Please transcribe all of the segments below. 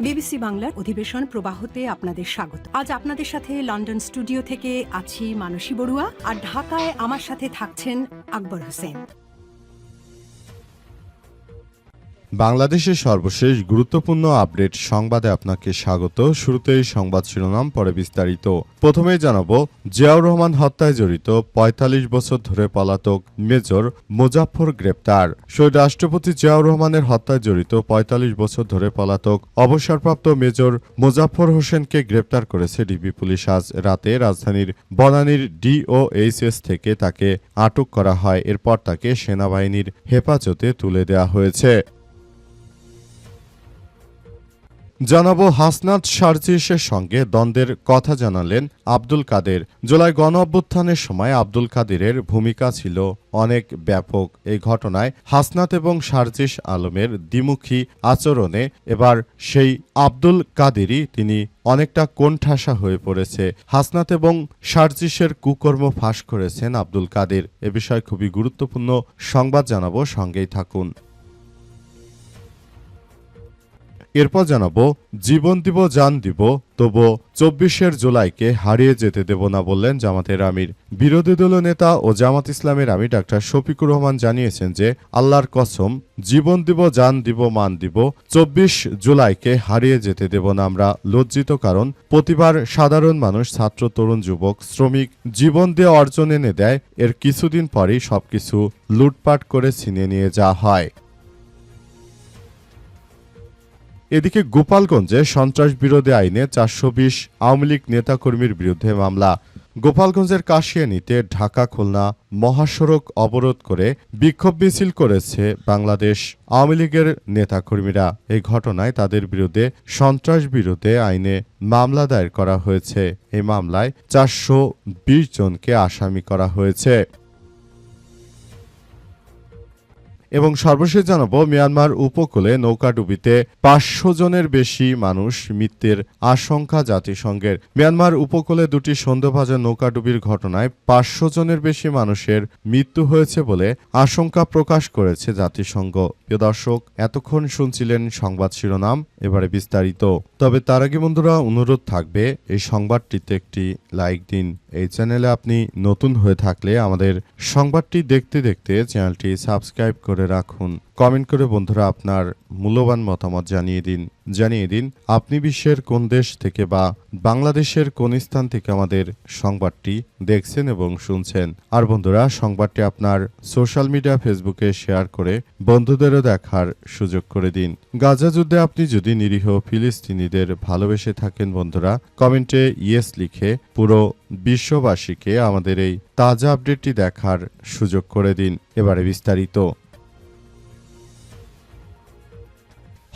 BBC বাংলার অধিবেশন প্রবাহতে আপনাদের স্বাগত। আজ আপনাদের সাথে লন্ডন স্টুডিও থেকে আছি মানসী বড়ুয়া, আর ঢাকায় আমার সাথে থাকছেন আকবর হোসেন। বাংলাদেশের সর্বশেষ গুরুত্বপূর্ণ আপডেট সংবাদে আপনাকে স্বাগত। শুরুতেই সংবাদ শিরোনাম, পরে বিস্তারিত। প্রথমেই জানাবো, জিয়াউর রহমান হত্যায় জড়িত ৪৫ বছর ধরে পলাতক মেজর মোজাফফর গ্রেপ্তার। শহীদ রাষ্ট্রপতি জিয়াউর রহমানের হত্যায় জড়িত ৪৫ বছর ধরে পলাতক অবসরপ্রাপ্ত মেজর মোজাফফর হোসেনকে গ্রেপ্তার করেছে ডিবি পুলিশ। আজ রাতে রাজধানীর বনানীর ডিওএইচএস থেকে তাকে আটক করা হয়। এরপর তাকে সেনাবাহিনীর হেফাজতে তুলে দেওয়া হয়েছে। জানাবো, হাসনাত সার্জিসের সঙ্গে দ্বন্দ্বের কথা জানালেন আব্দুল কাদের। জুলাই গণ অভ্যুত্থানের সময় আব্দুল কাদেরের ভূমিকা ছিল অনেক ব্যাপক। এই ঘটনায় হাসনাত এবং সার্জিস আলমের দ্বিমুখী আচরণে এবার সেই আব্দুল কাদেরই তিনি অনেকটা কোণঠাসা হয়ে পড়েছে। হাসনাত এবং সার্জিসের কুকর্ম ফাঁস করেছেন আব্দুল কাদের। এ বিষয়ে খুবই গুরুত্বপূর্ণ সংবাদ জানাবো, সঙ্গেই থাকুন। এরপর জানাবো, জীবন দিব জান দিব, তবু ২৪ জুলাইকে হারিয়ে যেতে দেব না বললেন জামাতের আমির। বিরোধী দলনেতা ও জামাত ইসলামের আমির ডাক্তার শফিকুর রহমান জানিয়েছেন যে, আল্লাহর কসম, জীবন দিব জান দিব মান দিব, ২৪ জুলাইকে হারিয়ে যেতে দেব না আমরা। লজ্জিত, কারণ প্রতিবার সাধারণ মানুষ, ছাত্র, তরুণ, যুবক, শ্রমিক জীবন দিয়ে অর্জন এনে দেয়, এর কিছুদিন পরেই সবকিছু লুটপাট করে ছিনিয়ে নিয়ে যাওয়া হয়। এদিকে গোপালগঞ্জে সন্ত্রাস বিরোধী আইনে ৪২০ আওয়ামী লীগ নেতাকর্মীর বিরুদ্ধে মামলা। গোপালগঞ্জের কাশিয়ানীতে ঢাকা খুলনা মহাসড়ক অবরোধ করে বিক্ষোভ মিছিল করেছে বাংলাদেশ আওয়ামী লীগের নেতাকর্মীরা। এই ঘটনায় তাদের বিরুদ্ধে সন্ত্রাস বিরোধী আইনে মামলা দায়ের করা হয়েছে। এই মামলায় ৪২০ জনকে আসামি করা হয়েছে। এবং সর্বশেষ জানাবো, মিয়ানমার উপকূলে নৌকাডুবিতে ৫০০ জনের বেশি মানুষ মৃত্যুর আশঙ্কা জাতিসংঘের। মিয়ানমার উপকূলে দুটি সন্দেহভাজন নৌকাডুবির ঘটনায় ৫০০ জনের বেশি মানুষের মৃত্যু হয়েছে বলে আশঙ্কা প্রকাশ করেছে জাতিসংঘ। প্রিয় দর্শক, এতক্ষণ শুনছিলেন সংবাদ শিরোনাম, এবারে বিস্তারিত। তবে তার আগে বন্ধুরা, অনুরোধ থাকবে এই সংবাদটিতে একটি লাইক দিন। এই চ্যানেলে আপনি নতুন হয়ে থাকলে আমাদের সংবাদটি দেখতে দেখতে চ্যানেলটি সাবস্ক্রাইব করে রাখুন। কমেন্ট করে বন্ধুরা আপনার মূল্যবান মতামত জানিয়ে দিন আপনি বিশ্বের কোন দেশ থেকে বা বাংলাদেশের কোন স্থান থেকে আমাদের সংবাদটি দেখছেন এবং শুনছেন। আর বন্ধুরা, সংবাদটি আপনার সোশ্যাল মিডিয়া ফেসবুকে শেয়ার করে বন্ধুদেরও দেখার সুযোগ করে দিন। গাজা যুদ্ধে আপনি যদি নিরীহ ফিলিস্তিনিদের ভালোবেসে থাকেন বন্ধুরা, কমেন্টে ইয়েস লিখে পুরো বিশ্ববাসীকে আমাদের এই তাজা আপডেটটি দেখার সুযোগ করে দিন। এবারে বিস্তারিত।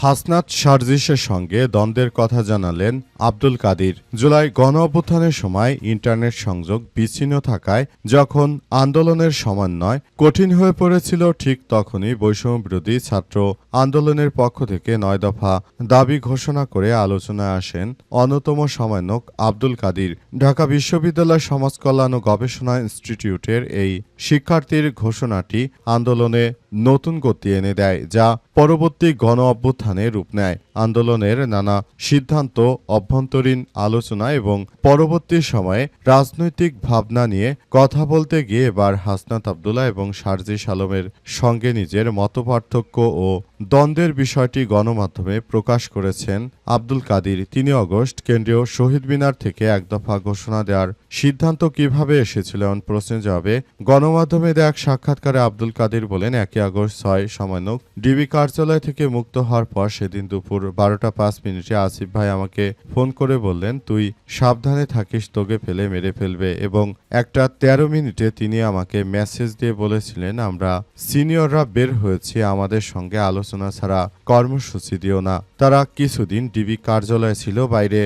হাসনাত সার্জিসের সঙ্গে দ্বন্দ্বের কথা জানালেন আব্দুল কাদের। জুলাই গণ অভ্যুত্থানের সময় ইন্টারনেট সংযোগ বিচ্ছিন্ন থাকায় যখন আন্দোলনের সমন্বয় কঠিন হয়ে পড়েছিল, ঠিক তখনই বৈষম্যবিরোধী ছাত্র আন্দোলনের পক্ষ থেকে ৯ দফা দাবি ঘোষণা করে আলোচনায় আসেন অন্যতম সমন্বয়ক আব্দুল কাদের। ঢাকা বিশ্ববিদ্যালয় সমাজ কল্যাণ ও গবেষণা ইনস্টিটিউটের এই শিক্ষার্থীর ঘোষণাটি আন্দোলনে নতুন গতি এনে দেয়, যা পরবর্তী গণ অভ্যুত্থানে রূপ নেয়। আন্দোলনের নানা সিদ্ধান্ত, অভ্যন্তরীণ আলোচনা এবং পরবর্তী সময়ে রাজনৈতিক ভাবনা নিয়ে কথা বলতে গিয়ে এবার হাসনাত আব্দুল্লাহ এবং সার্জিস আলমের সঙ্গে নিজের মতপার্থক্য ও দ্বন্দ্বের বিষয়টি গণমাধ্যমে প্রকাশ করেছেন আব্দুল কাদের। ৩ আগস্ট কেন্দ্রীয় শহীদ মিনার থেকে এক দফা ঘোষণা দেওয়ার সিদ্ধান্ত কিভাবে এসেছিল এমন প্রশ্নের জবাবে গণমাধ্যমে দেয়া এক সাক্ষাৎকারে আব্দুল কাদের বলেন, ১ আগস্ট ৬ সমন্বয়ক ডিবি কার্যালয় থেকে মুক্ত হওয়ার পর সেদিন দুপুর ১২টা ৫ আসিফ ভাই আমাকে ফোন করে বললেন, তুই সাবধানে থাকিস, তোকে ফেলে মেরে ফেলবে। এবং ১টা ১৩ তিনি আমাকে মেসেজ দিয়ে বলেছিলেন, আমরা সিনিয়ররা বের হয়েছি, আমাদের সঙ্গে আলোচনা ছাড়া কর্মসূচি দিও না। তারা কিছুদিন ডিবি কার্যালয়ে ছিল, বাইরে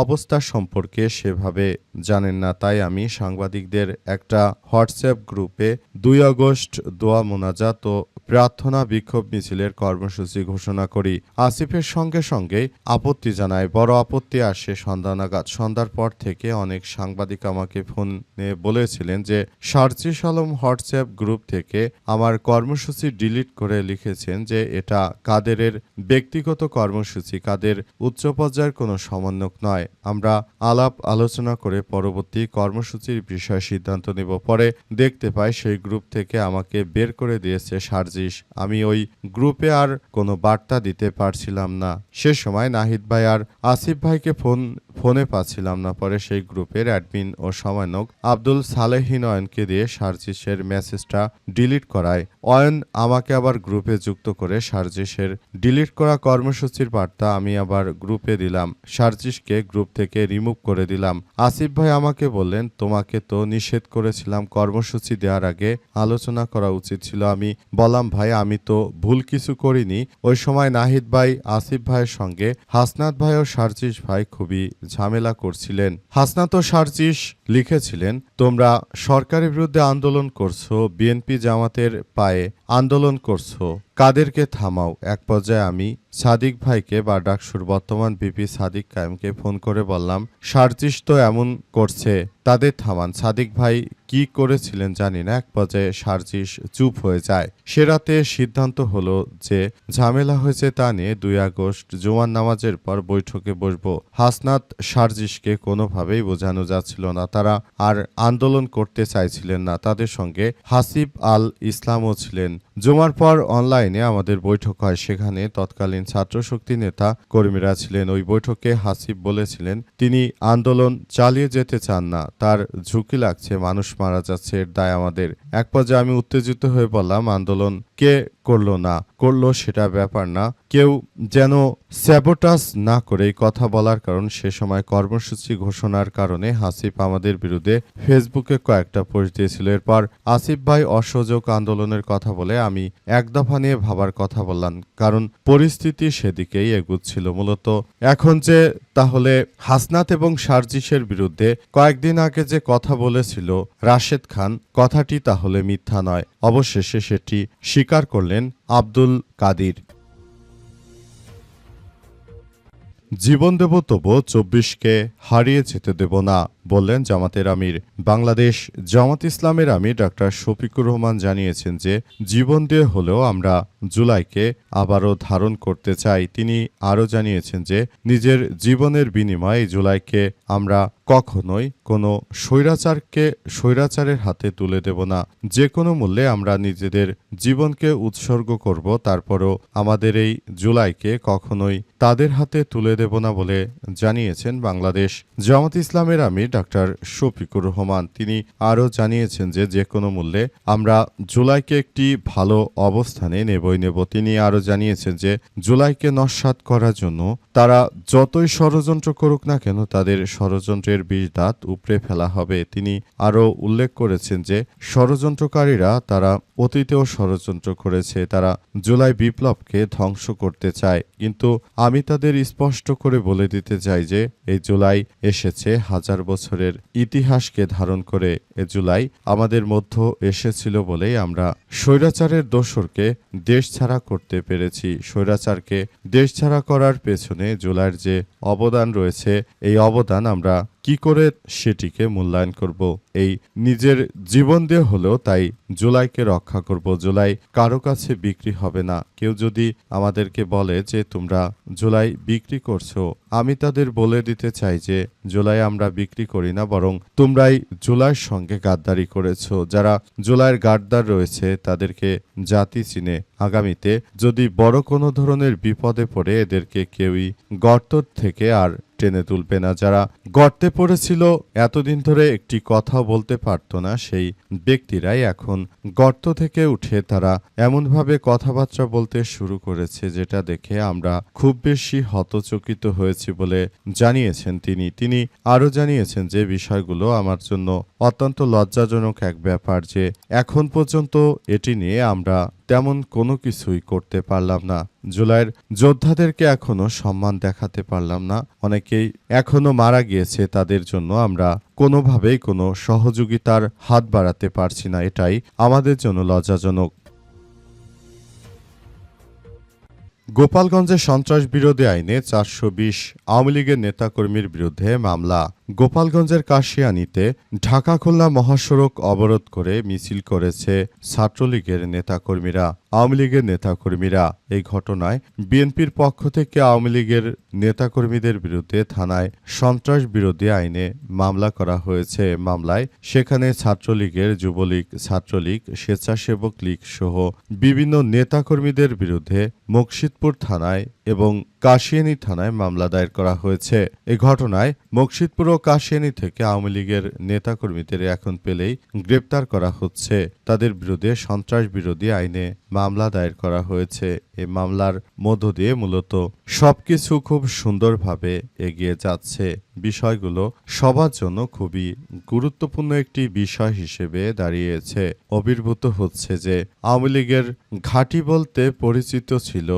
অবস্থা সম্পর্কে সেভাবে জানেন না, তাই আমি সাংবাদিকদের একটা হোয়াটসঅ্যাপ গ্রুপে ২ আগস্ট দোয়া মোনাজাত ও প্রার্থনা বিক্ষোভ মিছিলের কর্মসূচি ঘোষণা করি। আসিফের সঙ্গে সঙ্গেই আপত্তি জানায়। বড় আপত্তি আসে সন্ধ্যা নাগাদ। সন্ধ্যার পর থেকে অনেক সাংবাদিক আমাকে ফোনে বলেছিলেন যে সার্জিস আলম হোয়াটসঅ্যাপ গ্রুপ থেকে আমার কর্মসূচি ডিলিট করে লিখেছেন যে এটা কাদেরের ব্যক্তিগত কর্মসূচি, কাদের উচ্চ পর্যায়ের কোনো সমন্বয়ক নয়। আমরা আলাপ আলোচনা করে পরবর্তী কর্মসূচির বিষয়ে সিদ্ধান্ত নেব। পরে দেখতে পাই সেই গ্রুপ থেকে আমাকে বের করে দিয়েছে সার্জিস। আমি ওই গ্রুপে আর কোনো বার্তা দিতে পারছিলাম না। সে সময় নাহিদ ভাই আর আসিফ ভাইকে ফোনে পাচ্ছিলাম না। পরে সেই গ্রুপের অ্যাডমিন ও সমন্বয়ক আব্দুল সালেহীন অয়নকে দিয়ে সার্জিসের মেসেজটা ডিলিট করায়। অয়ন আমাকে আবার গ্রুপে যুক্ত করে সার্জিসের ডিলিট করা কর্মসূচির বার্তা আমি আবার গ্রুপে দিলাম। সার্জিসকে গ্রুপ থেকে রিমুভ করে দিলাম। আসিফ ভাই আমাকে বললেন, তোমাকে তো নিষেধ করেছিলাম, কর্মসূচি দেওয়ার আগে আলোচনা করা উচিত ছিল। আমি বললাম, ভাই আমি তো ভুল কিছু করিনি। ওই সময় নাহিদ ভাই আসিফ ভাইয়ের সঙ্গে হাসনাত ভাই ও সার্জিস ভাই খুবই ঝামেলা করছিলেন। হাসনাত ও সার্জিস লিখেছিলেন, তোমরা সরকারের বিরুদ্ধে আন্দোলন করছো, বিএনপি জামাতের পায়ে আন্দোলন করছো, কাদেরকে থামাও। এক পর্যায়ে আমি সাদিক ভাইকে বা ডাকসুর বর্তমান ভিপি সাদিক কায়েমকে ফোন করে বললাম, সার্জিস তো এমন করছে, তাদের থামান। সাদিক ভাই কি করেছিলেন জানি না। এক পর্যায়ে সার্জিস চুপ হয়ে যায়। সে রাতে সিদ্ধান্ত হলো যে ঝামেলা হয়েছে তা নিয়ে 2 আগস্ট জুমার নামাজের পর বৈঠকে বসবো। হাসনাত সার্জিসকে কোনোভাবেই বোঝানো যাচ্ছিল না, তারা আর আন্দোলন করতে চাইছিলেন না। তাদের সঙ্গে হাসিব আল ইসলামও ছিলেন। জুমার পর অনলাইনে আমাদের বৈঠক হয়। সেখানে তৎকালীন ছাত্রশক্তি নেতা কর্মীরা ছিলেন। ওই বৈঠকে হাসিব বলেছিলেন তিনি আন্দোলন চালিয়ে যেতে চান না, তার ঝুঁকি লাগছে, মানুষ মারা যাচ্ছে, এর দায় আমাদের। এক পর্যায়ে আমি উত্তেজিত হয়ে বললাম, আন্দোলন কে করলো না করলো সেটা ব্যাপার না, কেউ যেন স্যাবোটাজ না করে কথা বলার কারণ সে সময় কর্মসূচি ঘোষণার কারণে হাসিব আমাদের বিরুদ্ধে ফেসবুকে কয়েকটা পোস্ট দিয়েছিল। এরপর আসিফ ভাই অসহযোগ আন্দোলনের কথা বলে আমি এক দফা নিয়ে ভাবার কথা বললাম, কারণ পরিস্থিতি সেদিকেই এগুচ্ছিল। মূলত এখন যে তাহলে হাসনাত এবং সার্জিসের বিরুদ্ধে কয়েকদিন আগে যে কথা বলেছিল রাশেদ খান, কথাটি তাহলে মিথ্যা নয়। অবশেষে সেটি স্বীকার করলেন আব্দুল কাদির। জীবন দেব তবু 24কে হারিয়ে যেতে দেব না, বললেন জামাতের আমির। বাংলাদেশ জামাত ইসলামের আমির ডাক্তার শফিকুর রহমান জানিয়েছেন যে জীবন দিয়ে হলেও আমরা জুলাইকে আবারও ধারণ করতে চাই। তিনি আরও জানিয়েছেন যে নিজের জীবনের বিনিময়ে জুলাইকে আমরা কখনোই কোনো স্বৈরাচারের হাতে তুলে দেব না। যে কোনো মূল্যে আমরা নিজেদের জীবনকে উৎসর্গ করব, তারপরও আমাদের এই জুলাইকে কখনোই তাদের হাতে তুলে দেব না বলে জানিয়েছেন বাংলাদেশ জামাত ইসলামের আমির ডাক্তার শফিকুর রহমান। তিনি আরও জানিয়েছেন যে যে কোনো মূল্যে আমরা জুলাইকে একটি ভালো অবস্থানে নেব। তিনি আরও জানিয়েছেন যে জুলাইকে নস্যাৎ করার জন্য তারা যতই ষড়যন্ত্র করুক না কেন তাদের ষড়যন্ত্রের বিষ দাঁত উপড়ে ফেলা হবে। তিনি আরও উল্লেখ করেছেন যে ষড়যন্ত্রকারীরা তারা অতীতেও ষড়যন্ত্র করেছে, তারা জুলাই বিপ্লবকে ধ্বংস করতে চায়, কিন্তু আমি তাদের স্পষ্ট করে বলে দিতে চাই যে এই জুলাই এসেছে হাজার বছরের ইতিহাসকে ধারণ করে। এ জুলাই আমাদের মধ্য এসেছিল বলেই আমরা স্বৈরাচারের দোসরকে দেশ ছাড়া করতে পেরেছি। স্বৈরাচারকে দেশ ছাড়া করার পেছনে জুলাইয়ের যে অবদান রয়েছে, এই অবদান আমরা কি করে সেটিকে মূল্যায়ন করব? এই নিজের জীবন দিয়ে হলেও তাই জুলাইকে রক্ষা করব। জুলাই কারো কাছে বিক্রি হবে না। কেউ যদি আমাদেরকে বলে যে তোমরা জুলাই বিক্রি করছো, আমি তাদের বলে দিতে চাই যে জুলাই আমরা বিক্রি করি না, বরং তোমরাই জুলাইয়ের সঙ্গে গাদ্দারি করেছো। যারা জুলাইয়ের গাদ্দার রয়েছে তাদেরকে জাতি চিনে। আগামীতে যদি বড় কোনো ধরনের বিপদে পড়ে এদেরকে কেউই গর্ত থেকে আর টেনে তুলবে না। যারা গর্তে পড়েছিল, এতদিন ধরে একটি কথা বলতে পারত না, সেই ব্যক্তিরাই এখন গর্ত থেকে উঠে তারা এমনভাবে কথাবার্তা বলতে শুরু করেছে যেটা দেখে আমরা খুব বেশি হতচকিত হয়েছি বলে জানিয়েছেন তিনি আরও জানিয়েছেন যে বিষয়গুলো আমার জন্য অত্যন্ত লজ্জাজনক এক ব্যাপার যে এখন পর্যন্ত এটি নিয়ে আমরা তেমন কোনো কিছুই করতে পারলাম না। জুলাইয়ের যোদ্ধাদেরকে এখনো সম্মান দেখাতে পারলাম না। অনেকেই এখনো মারা গিয়েছে, তাদের জন্য আমরা কোনোভাবেই কোনো সহযোগিতার হাত বাড়াতে পারছি না। এটাই আমাদের জন্য লজ্জাজনক। গোপালগঞ্জে সন্ত্রাস বিরোধী আইনে 420 আওয়ামী লীগের নেতাকর্মীর বিরুদ্ধে মামলা। গোপালগঞ্জের কাশিয়ানীতে ঢাকা খুলনা মহাসড়ক অবরোধ করে মিছিল করেছে ছাত্রলীগের নেতাকর্মীরা, আওয়ামী লীগের নেতাকর্মীরা। এই ঘটনায় বিএনপির পক্ষ থেকে আওয়ামী লীগের নেতাকর্মীদের বিরুদ্ধে থানায় সন্ত্রাস বিরোধী আইনে মামলা করা হয়েছে। মামলায় সেখানে ছাত্রলীগের, যুবলীগ, ছাত্রলীগ, স্বেচ্ছাসেবক লীগ সহ বিভিন্ন নেতাকর্মীদের বিরুদ্ধে মুকসিদপুর থানায় এবং কাশিয়ানী থানায় মামলা দায়ের করা হয়েছে। এই ঘটনায় মুকসিদপুর ও কাশিয়ানী থেকে আওয়ামী লীগের নেতাকর্মীদের এখন পেলেই গ্রেপ্তার করা হচ্ছে। তাদের বিরুদ্ধে সন্ত্রাস বিরোধী আইনে মামলা দায়ের করা হয়েছে। এই মামলার মধ্য দিয়ে মূলত সবকিছু খুব সুন্দরভাবে এগিয়ে যাচ্ছে। বিষয়গুলো সবার জন্য খুবই গুরুত্বপূর্ণ একটি বিষয় হিসেবে দাঁড়িয়েছে। আবির্ভূত হচ্ছে যে আওয়ামী লীগের ঘাঁটি বলতে পরিচিত ছিল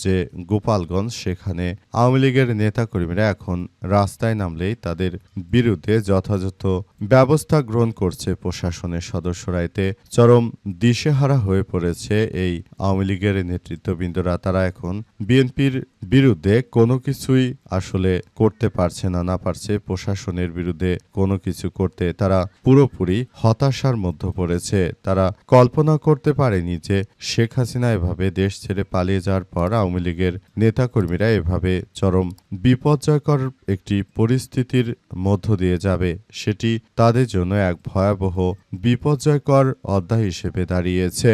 যে গোপালগঞ্জ, সেখানে আওয়ামী লীগের নেতাকর্মীরা এখন রাস্তায় নামলেই তাদের বিরুদ্ধে যথাযথ ব্যবস্থা গ্রহণ করছে প্রশাসনের সদস্যরা। এতে চরম দিশেহারা হয়ে পড়েছে এই আওয়ামী লীগের নেতৃত্ববৃন্দরা। তারা এখন বিএনপির বিরুদ্ধে কোনো কিছুই আসলে করতে পারছে না পারছে প্রশাসনের বিরুদ্ধে কোনো কিছু করতে। তারা পুরোপুরি হতাশার মধ্যে পড়েছে। তারা কল্পনা করতে পারেনি যে শেখ হাসিনা এভাবে দেশ ছেড়ে পালিয়ে যাওয়ার পর আওয়ামী লীগের নেতাকর্মীরা এভাবে চরম বিপর্যয়কর একটি পরিস্থিতির মধ্য দিয়ে যাবে। সেটি তাদের জন্য এক ভয়াবহ বিপর্যয়কর অধ্যায় হিসেবে দাঁড়িয়েছে।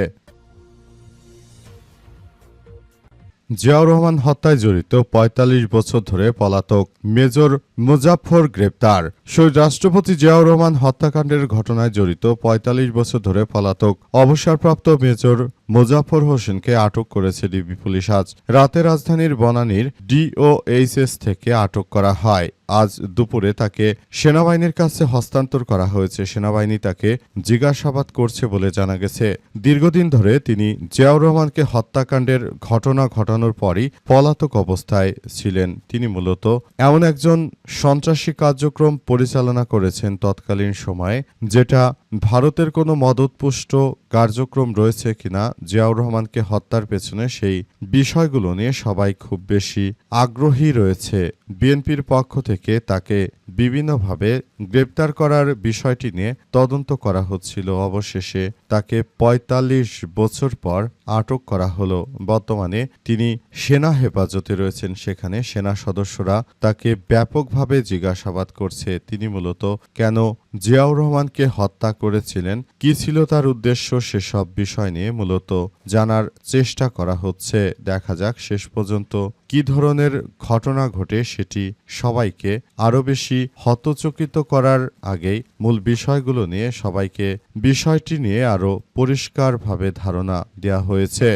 জিয়াউর রহমান হত্যায় জড়িত ৪৫ বছর ধরে পলাতক মেজর মুজাফফর গ্রেপ্তার। শহীদ রাষ্ট্রপতি জিয়াউর রহমান হত্যাকাণ্ডের ঘটনায় জড়িত ৪৫ বছর ধরে পলাতক অবসরপ্রাপ্ত মেজর মুজাফফর হোসেনকে আটক করেছে ডিবি পুলিশ। আজ রাতে রাজধানীর বনানীর ডিওএইচএস থেকে আটক করা হয়। আজ দুপুরে তাকে সেনাবাহিনীর কাছে হস্তান্তর করা হয়েছে। সেনাবাহিনী তাকে জিজ্ঞাসাবাদ করছে বলে জানা গেছে। দীর্ঘদিন ধরে তিনি জিয়াউর রহমানকে হত্যাকাণ্ডের ঘটনা ঘটানোর পরই পলাতক অবস্থায় ছিলেন। তিনি মূলত এমন একজন সন্ত্রাসী কার্যক্রম পরিচালনা করেছেন তৎকালীন সময়ে, যেটা ভারতের কোনো মদতপুষ্ট কার্যক্রম রয়েছে কিনা জিয়াউর রহমানকে হত্যার পেছনে, সেই বিষয়গুলো নিয়ে সবাই খুব বেশি আগ্রহী রয়েছে। বিএনপির পক্ষ থেকে তাকে বিভিন্নভাবে গ্রেপ্তার করার বিষয়টি নিয়ে তদন্ত করা হচ্ছিল। অবশেষে তাকে ৪৫ বছর পর আটক করা হলো। বর্তমানে তিনি সেনা হেফাজতে রয়েছেন। সেখানে সেনা সদস্যরা তাকে ব্যাপকভাবে জিজ্ঞাসাবাদ করছে। তিনি মূলত কেন জিয়াউর রহমানকে হত্যা করেছিলেন, কি ছিল তার উদ্দেশ্য, সেসব বিষয় নিয়ে মূলত জানার চেষ্টা করা হচ্ছে। দেখা যাক শেষ পর্যন্ত কি ধরনের ঘটনা ঘটে, সেটি সবাইকে আরো বেশি হতচকিত করার আগেই মূল বিষয়গুলো নিয়ে সবাইকে বিষয়টি নিয়ে আরো পরিষ্কারভাবে ধারণা দেওয়া হয়েছে।